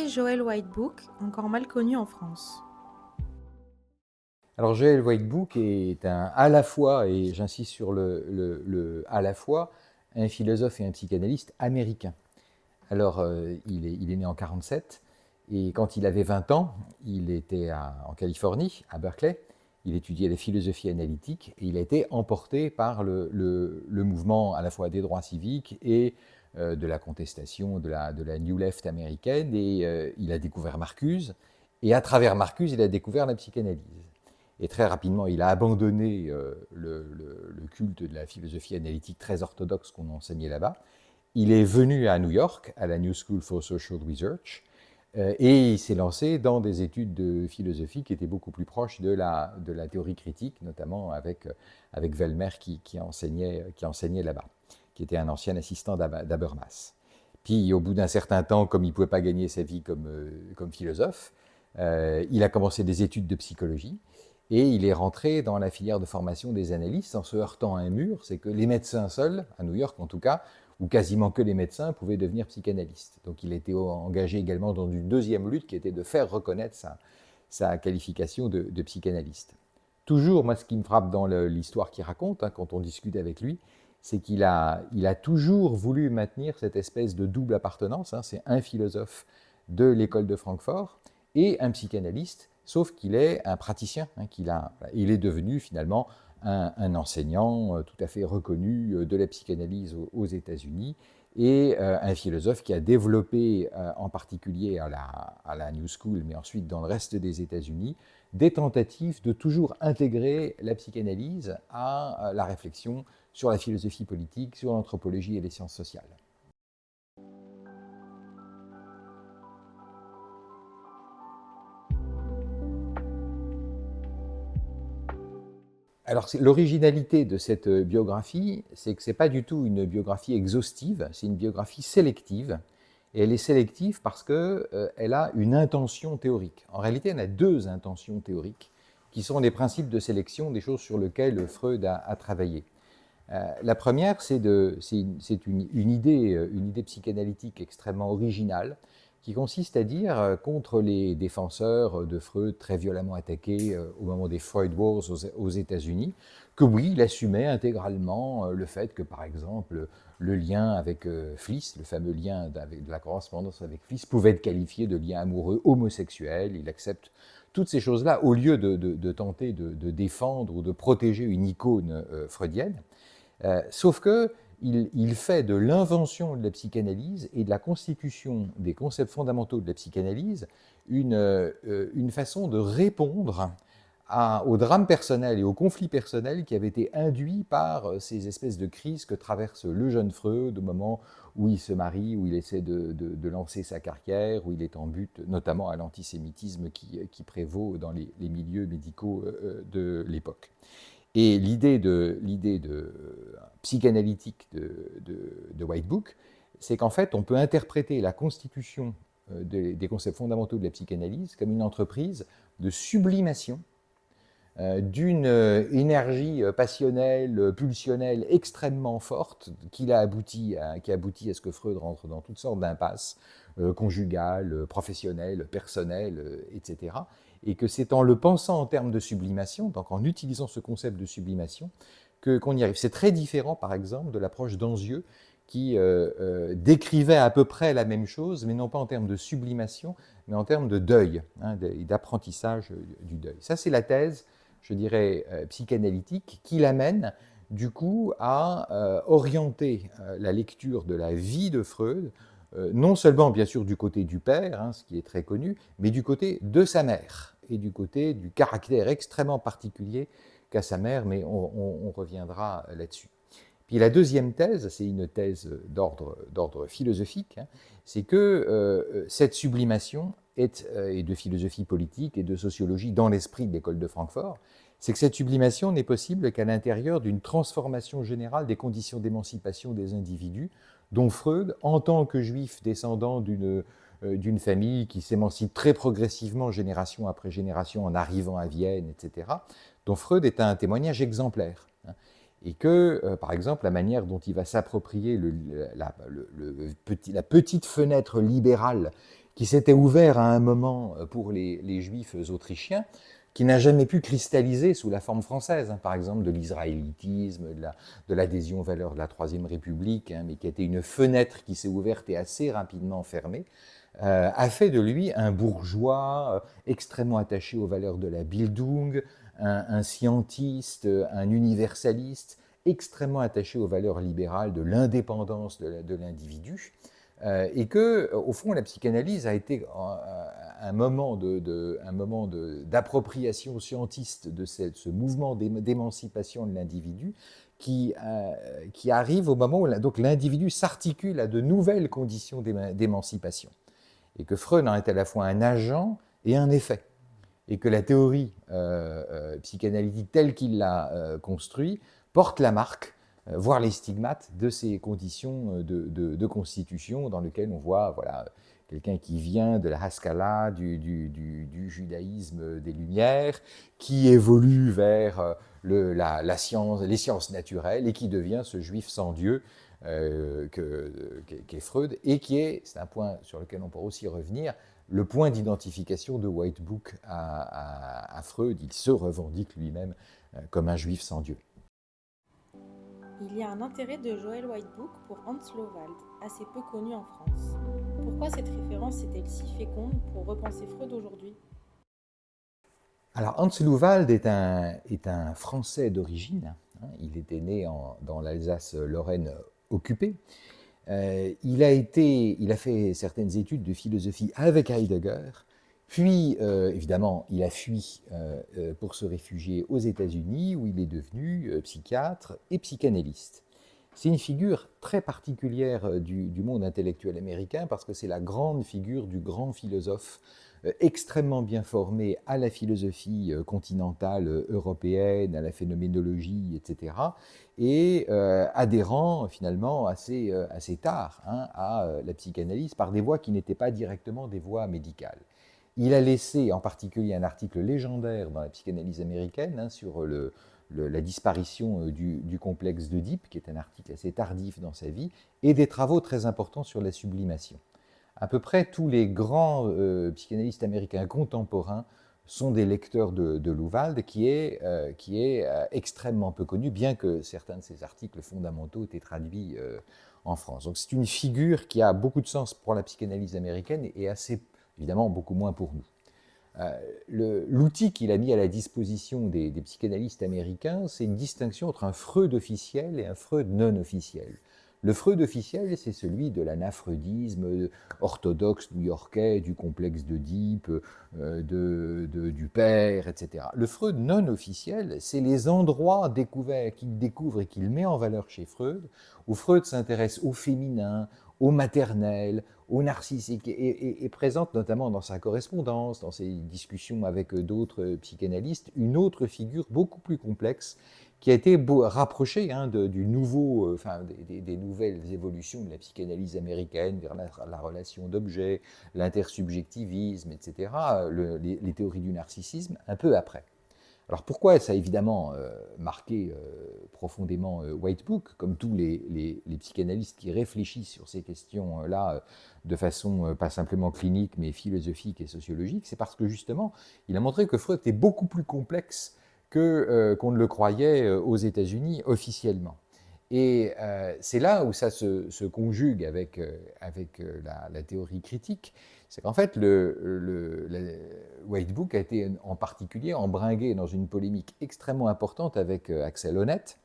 est Joel Whitebook, encore mal connu en France? Alors Joel Whitebook est à la fois, et j'insiste sur à la fois, un philosophe et un psychanalyste américain. Alors il est né en 1947, et quand il avait 20 ans, il était en Californie, à Berkeley. Il étudiait la philosophie analytique et il a été emporté par le mouvement à la fois des droits civiques et de la contestation de la New Left américaine. Et il a découvert Marcuse, et à travers Marcuse, il a découvert la psychanalyse. Et très rapidement, il a abandonné le culte de la philosophie analytique très orthodoxe qu'on enseignait là-bas. Il est venu à New York, à la New School for Social Research, et il s'est lancé dans des études de philosophie qui étaient beaucoup plus proches de la théorie critique, notamment avec Velmer qui enseignait là-bas, qui était un ancien assistant d'Habermas. Puis au bout d'un certain temps, comme il ne pouvait pas gagner sa vie comme philosophe, il a commencé des études de psychologie, et il est rentré dans la filière de formation des analystes en se heurtant à un mur. C'est que les médecins seuls, à New York en tout cas, ou quasiment que les médecins, pouvaient devenir psychanalystes. Donc il était engagé également dans une deuxième lutte qui était de faire reconnaître sa qualification de psychanalyste. Toujours, moi, ce qui me frappe dans l'histoire qu'il raconte, quand on discute avec lui, c'est qu'il a toujours voulu maintenir cette espèce de double appartenance. C'est un philosophe de l'école de Francfort et un psychanalyste, sauf qu'il est un praticien. Il est devenu finalement un enseignant tout à fait reconnu de la psychanalyse aux États-Unis, et un philosophe qui a développé, en particulier à la New School, mais ensuite dans le reste des États-Unis, des tentatives de toujours intégrer la psychanalyse à la réflexion sur la philosophie politique, sur l'anthropologie et les sciences sociales. Alors, l'originalité de cette biographie, c'est que ce n'est pas du tout une biographie exhaustive, c'est une biographie sélective. Et elle est sélective parce qu'elle a une intention théorique. En réalité, elle a deux intentions théoriques qui sont des principes de sélection, des choses sur lesquelles Freud a travaillé. La première, c'est une idée psychanalytique extrêmement originale, qui consiste à dire, contre les défenseurs de Freud très violemment attaqués au moment des Freud Wars aux États-Unis, que oui, il assumait intégralement le fait que, par exemple, le lien avec Fliss, le fameux lien de la correspondance avec Fliss, pouvait être qualifié de lien amoureux homosexuel. Il accepte toutes ces choses-là au lieu de tenter de défendre ou de protéger une icône freudienne. Sauf qu'il fait de l'invention de la psychanalyse et de la constitution des concepts fondamentaux de la psychanalyse une façon de répondre au drame personnel et au conflit personnel qui avait été induit par ces espèces de crises que traverse le jeune Freud au moment où il se marie, où il essaie de lancer sa carrière, où il est en butte notamment à l'antisémitisme qui prévaut dans les milieux médicaux de l'époque. Et l'idée psychanalytique de Whitebook, c'est qu'en fait, on peut interpréter la constitution des concepts fondamentaux de la psychanalyse comme une entreprise de sublimation d'une énergie passionnelle, pulsionnelle extrêmement forte qui a abouti à ce que Freud rentre dans toutes sortes d'impasses conjugales, professionnelles, personnelles, etc. Et que c'est en le pensant en termes de sublimation, donc en utilisant ce concept de sublimation, qu'on y arrive. C'est très différent, par exemple, de l'approche d'Anzieux, qui décrivait à peu près la même chose, mais non pas en termes de sublimation, mais en termes de deuil, d'apprentissage du deuil. Ça, c'est la thèse, je dirais, psychanalytique, qui l'amène, du coup, à orienter la lecture de la vie de Freud, non seulement, bien sûr, du côté du père, ce qui est très connu, mais du côté de sa mère, et du côté du caractère extrêmement particulier qu'a sa mère, mais on reviendra là-dessus. Puis la deuxième thèse, c'est une thèse d'ordre philosophique, c'est que cette sublimation et de philosophie politique et de sociologie dans l'esprit de l'école de Francfort, c'est que cette sublimation n'est possible qu'à l'intérieur d'une transformation générale des conditions d'émancipation des individus, dont Freud, en tant que juif descendant d'une famille qui s'émancipe très progressivement, génération après génération, en arrivant à Vienne, etc., dont Freud est un témoignage exemplaire. Et que, par exemple, la manière dont il va s'approprier la petite fenêtre libérale qui s'était ouvert à un moment pour les Juifs autrichiens, qui n'a jamais pu cristalliser sous la forme française, par exemple de l'israélitisme, de l'adhésion aux valeurs de la Troisième République, mais qui a été une fenêtre qui s'est ouverte et assez rapidement fermée, a fait de lui un bourgeois extrêmement attaché aux valeurs de la Bildung, un scientiste, un universaliste, extrêmement attaché aux valeurs libérales de l'indépendance de l'individu, et que, au fond, la psychanalyse a été un moment d'appropriation scientiste de ce mouvement d'émancipation de l'individu qui arrive au moment où l'individu s'articule à de nouvelles conditions d'émancipation. Et que Freud en est à la fois un agent et un effet. Et que la théorie psychanalytique telle qu'il l'a construite porte la marque, voire les stigmates de ces conditions de constitution dans lesquelles on voit quelqu'un qui vient de la Haskalah, du judaïsme des Lumières, qui évolue vers les sciences naturelles et qui devient ce juif sans Dieu qu'est Freud, et qui est, c'est un point sur lequel on pourra aussi revenir, le point d'identification de White Book à Freud. Il se revendique lui-même comme un juif sans Dieu. Il y a un intérêt de Joël Whitebook pour Hans Lowald, assez peu connu en France. Pourquoi cette référence est-elle si féconde pour repenser Freud aujourd'hui ? Alors Hans Lowald est un Français d'origine. Il était né dans l'Alsace-Lorraine occupée. Il a fait certaines études de philosophie avec Heidegger, puis évidemment il a fui pour se réfugier aux États-Unis où il est devenu psychiatre et psychanalyste. C'est une figure très particulière du monde intellectuel américain parce que c'est la grande figure du grand philosophe extrêmement bien formé à la philosophie continentale européenne, à la phénoménologie, etc., et adhérant finalement assez tard à la psychanalyse par des voies qui n'étaient pas directement des voies médicales. Il a laissé en particulier un article légendaire dans la psychanalyse américaine sur la disparition du complexe d'Oedipe, qui est un article assez tardif dans sa vie, et des travaux très importants sur la sublimation. À peu près tous les grands psychanalystes américains contemporains sont des lecteurs de Lowald, qui est extrêmement peu connu, bien que certains de ses articles fondamentaux aient été traduits en France. Donc c'est une figure qui a beaucoup de sens pour la psychanalyse américaine et assez, évidemment, beaucoup moins pour nous. L'outil qu'il a mis à la disposition des psychanalystes américains, c'est une distinction entre un Freud officiel et un Freud non officiel. Le Freud officiel, c'est celui de l'anafreudisme orthodoxe new-yorkais, du complexe d'Oedipe, du père, etc. Le Freud non officiel, c'est les endroits découverts qu'il découvre et qu'il met en valeur chez Freud, où Freud s'intéresse au féminin, au maternel, au narcissique, et présente notamment dans sa correspondance, dans ses discussions avec d'autres psychanalystes, une autre figure beaucoup plus complexe qui a été rapprochée du nouveau, des nouvelles évolutions de la psychanalyse américaine vers la relation d'objet, l'intersubjectivisme, etc., les théories du narcissisme, un peu après. Alors pourquoi ça a évidemment marqué profondément White Book, comme tous les psychanalystes qui réfléchissent sur ces questions-là de façon pas simplement clinique, mais philosophique et sociologique, c'est parce que justement, il a montré que Freud était beaucoup plus complexe qu'on ne le croyait aux États-Unis officiellement. Et c'est là où ça se conjugue avec la théorie critique, c'est qu'en fait, le White Book a été en particulier embringué dans une polémique extrêmement importante avec Axel Honneth.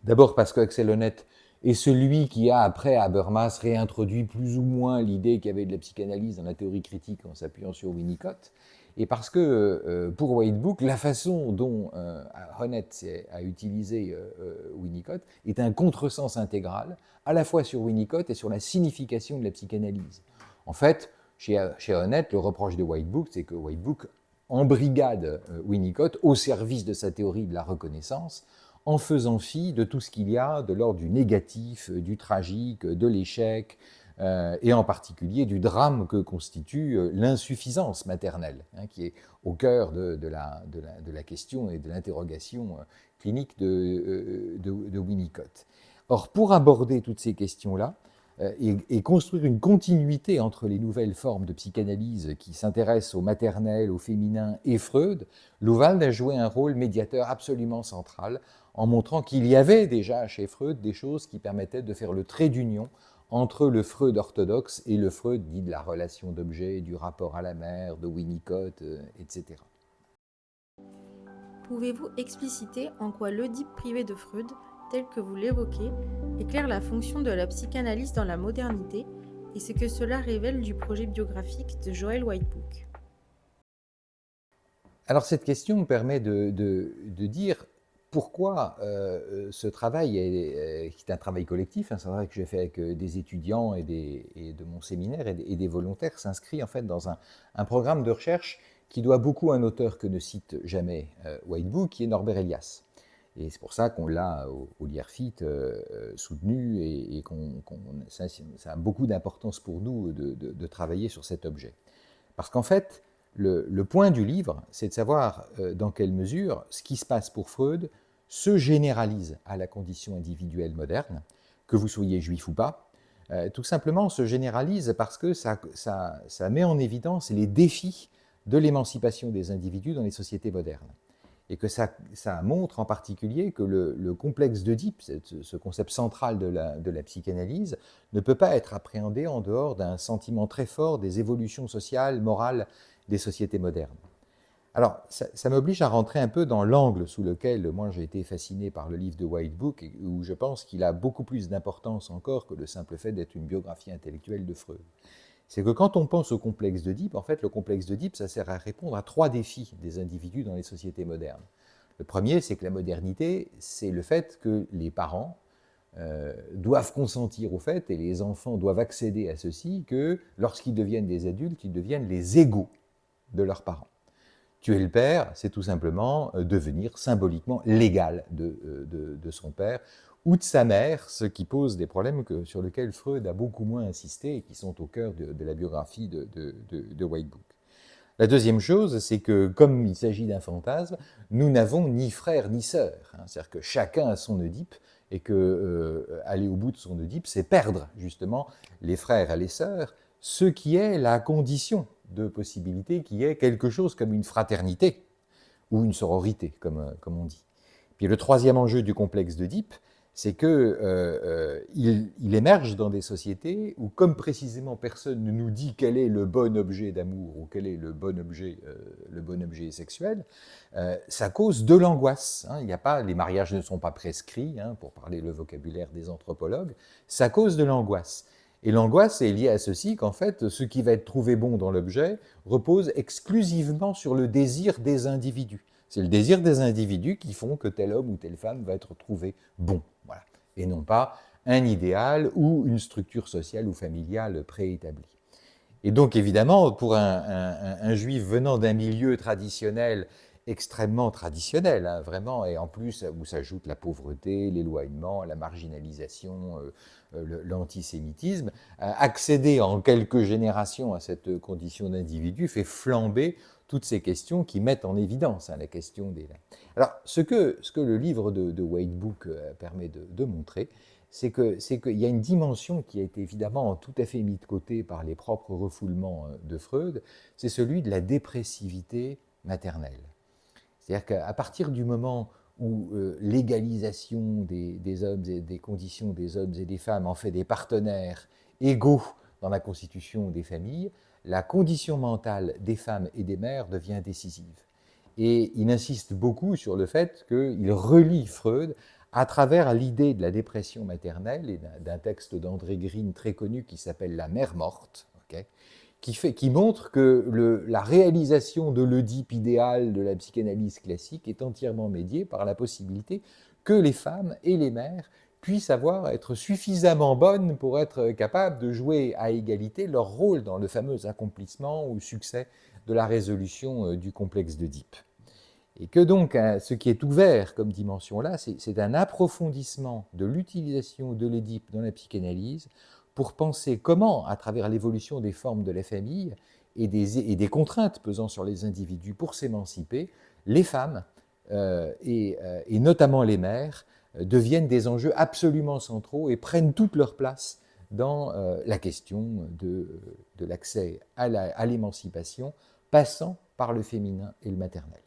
D'abord parce qu'Axel Honneth est celui qui a, après Habermas, réintroduit plus ou moins l'idée qu'il y avait de la psychanalyse dans la théorie critique en s'appuyant sur Winnicott. Et parce que pour White Book, la façon dont Honneth a utilisé Winnicott est un contresens intégral, à la fois sur Winnicott et sur la signification de la psychanalyse. En fait, chez Honneth, le reproche de White Book, c'est que White Book embrigade Winnicott au service de sa théorie de la reconnaissance, en faisant fi de tout ce qu'il y a de l'ordre du négatif, du tragique, de l'échec, et en particulier du drame que constitue l'insuffisance maternelle, qui est au cœur de la question et de l'interrogation clinique de Winnicott. Or, pour aborder toutes ces questions-là, et construire une continuité entre les nouvelles formes de psychanalyse qui s'intéressent au maternel, au féminin et Freud, Luwald a joué un rôle médiateur absolument central en montrant qu'il y avait déjà chez Freud des choses qui permettaient de faire le trait d'union entre le Freud orthodoxe et le Freud dit de la relation d'objet, du rapport à la mère, de Winnicott, etc. Pouvez-vous expliciter en quoi l'Oedipe privé de Freud, tel que vous l'évoquez, éclaire la fonction de la psychanalyse dans la modernité et ce que cela révèle du projet biographique de Joël Whitebook? Alors cette question me permet de dire pourquoi ce travail, qui est un travail collectif, c'est un travail que j'ai fait avec des étudiants et de mon séminaire et des volontaires, s'inscrit en fait dans un programme de recherche qui doit beaucoup à un auteur que ne cite jamais Whitebook, qui est Norbert Elias. Et c'est pour ça qu'on l'a au LIERFIT soutenu et ça a beaucoup d'importance pour nous de travailler sur cet objet. Parce qu'en fait, le point du livre, c'est de savoir dans quelle mesure ce qui se passe pour Freud se généralise à la condition individuelle moderne, que vous soyez juif ou pas. Tout simplement se généralise parce que ça met en évidence les défis de l'émancipation des individus dans les sociétés modernes. Et que ça montre en particulier que le complexe d'Oedipe, ce concept central de la psychanalyse, ne peut pas être appréhendé en dehors d'un sentiment très fort des évolutions sociales, morales des sociétés modernes. Alors, ça m'oblige à rentrer un peu dans l'angle sous lequel moi j'ai été fasciné par le livre de Whitebook, où je pense qu'il a beaucoup plus d'importance encore que le simple fait d'être une biographie intellectuelle de Freud. C'est que quand on pense au complexe d'Oedipe, en fait, le complexe d'Oedipe, ça sert à répondre à 3 défis des individus dans les sociétés modernes. Le premier, c'est que la modernité, c'est le fait que les parents doivent consentir au fait, et les enfants doivent accéder à ceci, que lorsqu'ils deviennent des adultes, ils deviennent les égaux de leurs parents. Tuer le père, c'est tout simplement devenir symboliquement l'égal de son père ou de sa mère, ce qui pose des problèmes sur lesquels Freud a beaucoup moins insisté et qui sont au cœur de la biographie de Whitebook. La deuxième chose, c'est que comme il s'agit d'un fantasme, nous n'avons ni frère ni sœur. C'est-à-dire que chacun a son Oedipe et que aller au bout de son Oedipe, c'est perdre justement les frères et les sœurs, ce qui est la condition de possibilité, qui est quelque chose comme une fraternité ou une sororité, comme on dit. Puis le troisième enjeu du complexe d'Oedipe, c'est qu'il émerge dans des sociétés où, comme précisément personne ne nous dit quel est le bon objet d'amour ou quel est le bon objet sexuel, ça cause de l'angoisse. Il y a pas, les mariages ne sont pas prescrits, pour parler le vocabulaire des anthropologues, ça cause de l'angoisse. Et l'angoisse est liée à ceci, qu'en fait, ce qui va être trouvé bon dans l'objet repose exclusivement sur le désir des individus. C'est le désir des individus qui font que tel homme ou telle femme va être trouvé bon, voilà. Et non pas un idéal ou une structure sociale ou familiale préétablie. Et donc, évidemment, pour un juif venant d'un milieu traditionnel, extrêmement traditionnel, vraiment, et en plus où s'ajoute la pauvreté, l'éloignement, la marginalisation, l'antisémitisme, accéder en quelques générations à cette condition d'individu fait flamber toutes ces questions qui mettent en évidence la question des... Alors, ce que le livre de Whitebook permet de montrer, c'est qu'il y a une dimension qui a été évidemment tout à fait mise de côté par les propres refoulements de Freud, c'est celui de la dépressivité maternelle. C'est-à-dire qu'à partir du moment où l'égalisation des hommes et des conditions des hommes et des femmes en fait des partenaires égaux dans la constitution des familles, la condition mentale des femmes et des mères devient décisive. Et il insiste beaucoup sur le fait qu'il relie Freud à travers l'idée de la dépression maternelle et d'un texte d'André Green très connu qui s'appelle « La mère morte », qui montre que la réalisation de l'Oedipe idéal de la psychanalyse classique est entièrement médiée par la possibilité que les femmes et les mères puissent être suffisamment bonnes pour être capables de jouer à égalité leur rôle dans le fameux accomplissement ou succès de la résolution du complexe d'Oedipe. Et que donc, ce qui est ouvert comme dimension là, c'est un approfondissement de l'utilisation de l'Oedipe dans la psychanalyse pour penser comment, à travers l'évolution des formes de la famille et des contraintes pesant sur les individus pour s'émanciper, les femmes, et notamment les mères, deviennent des enjeux absolument centraux et prennent toute leur place dans la question de l'accès à l'émancipation, passant par le féminin et le maternel.